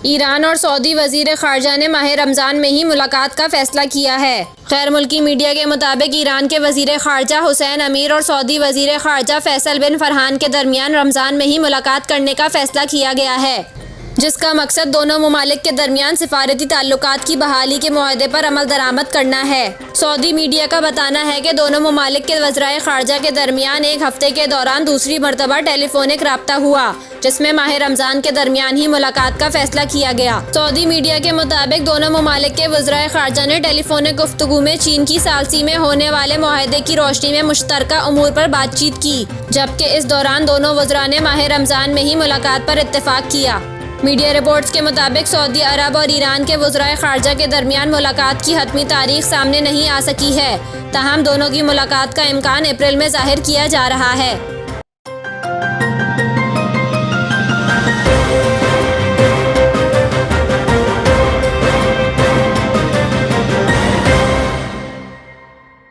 Iran और Saudi वजीर खारजा ने माह रमज़ान में ही मुलाकात का फैसला किया है। गैर मुल्की मीडिया के मुताबिक ईरान के वजीर खारजा हुसैन अमीर और सऊदी वजीर खारजा फैसल बिन फरहान के दरमियान रमज़ान में ही मुलाकात करने का फैसला किया गया है, जिसका मकसद दोनों ममालिक के दरमियान सिफारती ताल्लुकात की बहाली के मुआहदे पर अमल दरामद करना है। सऊदी मीडिया का बताना है कि दोनों ममालिक के वज़राए खारजा के दरमियान एक हफ्ते के दौरान दूसरी मरतबा टेलीफोनिक राब्ता हुआ, जिसमें माह रमज़ान के दरमियान ही मुलाकात का फैसला किया गया। सऊदी मीडिया के मुताबिक दोनों ममालिक के वज़राए खारजा ने टेलीफोनिक गुफ्तगू में चीन की सालसी में होने वाले मुआहदे की रोशनी में मुश्तरका उमूर पर बातचीत की, जबकि इस दौरान दोनों वज़रा ने माह रमज़ान में ही मुलाकात पर इत्तेफाक किया। मीडिया रिपोर्ट्स के मुताबिक सऊदी अरब और ईरान के वज़राए खारजा के दरमियान मुलाकात की हतमी तारीख सामने नहीं आ सकी है, ताहम दोनों की मुलाकात का इम्कान अप्रैल में जाहिर किया जा रहा है।